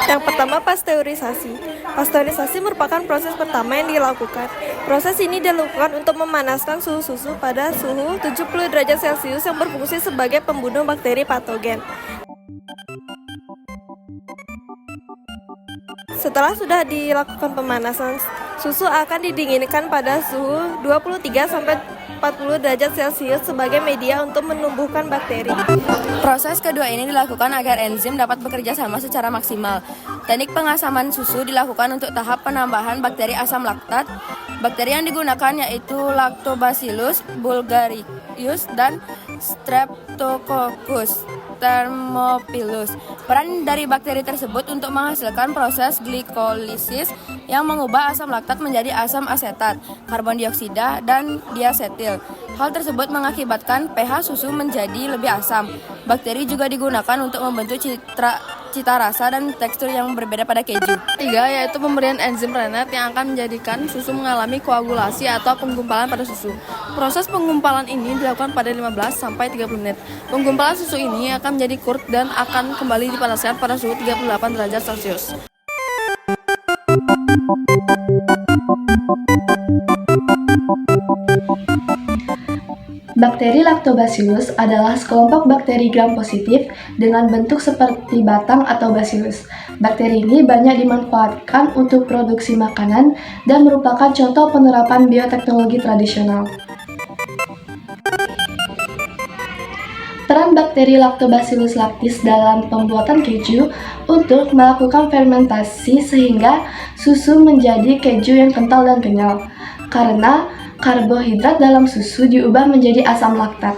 Yang pertama, pasteurisasi. Pasteurisasi merupakan proses pertama yang dilakukan. Proses ini dilakukan untuk memanaskan suhu susu pada suhu 70 derajat Celcius yang berfungsi sebagai pembunuh bakteri patogen. Setelah sudah dilakukan pemanasan, susu akan didinginkan pada suhu 23-40 derajat Celcius sebagai media untuk menumbuhkan bakteri. Proses kedua ini dilakukan agar enzim dapat bekerja sama secara maksimal. Teknik pengasaman susu dilakukan untuk tahap penambahan bakteri asam laktat. Bakteri yang digunakan yaitu Lactobacillus bulgaricus dan Streptococcus thermophilus. Peran dari bakteri tersebut untuk menghasilkan proses glikolisis yang mengubah asam laktat menjadi asam asetat, karbon dioksida, dan diasetil. Hal tersebut mengakibatkan pH susu menjadi lebih asam. Bakteri juga digunakan untuk membentuk cita rasa dan tekstur yang berbeda pada keju. Tiga, yaitu pemberian enzim Rennet yang akan menjadikan susu mengalami koagulasi atau penggumpalan pada susu. Proses penggumpalan ini dilakukan pada 15-30 menit. Penggumpalan susu ini akan menjadi curd dan akan kembali dipanaskan pada suhu 38 derajat Celcius. Bakteri Lactobacillus adalah sekelompok bakteri gram positif dengan bentuk seperti batang atau bacillus. Bakteri ini banyak dimanfaatkan untuk produksi makanan dan merupakan contoh penerapan bioteknologi tradisional. Peran bakteri Lactobacillus lactis dalam pembuatan keju untuk melakukan fermentasi sehingga susu menjadi keju yang kental dan kenyal, karena karbohidrat dalam susu diubah menjadi asam laktat.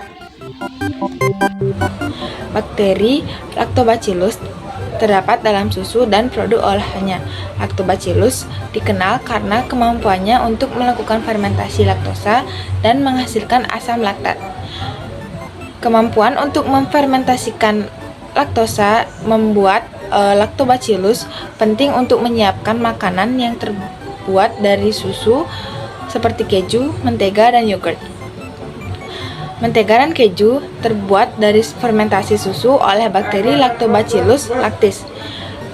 Bakteri Lactobacillus terdapat dalam susu dan produk olahannya. Lactobacillus dikenal karena kemampuannya untuk melakukan fermentasi laktosa dan menghasilkan asam laktat. Kemampuan untuk memfermentasikan laktosa membuat Lactobacillus penting untuk menyiapkan makanan yang terbuat dari susu seperti keju, mentega, dan yogurt. Mentega dan keju terbuat dari fermentasi susu oleh bakteri Lactobacillus lactis.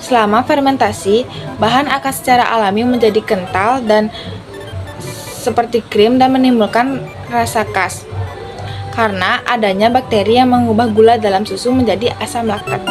Selama fermentasi, bahan akan secara alami menjadi kental dan seperti krim dan menimbulkan rasa khas karena adanya bakteri yang mengubah gula dalam susu menjadi asam laktat.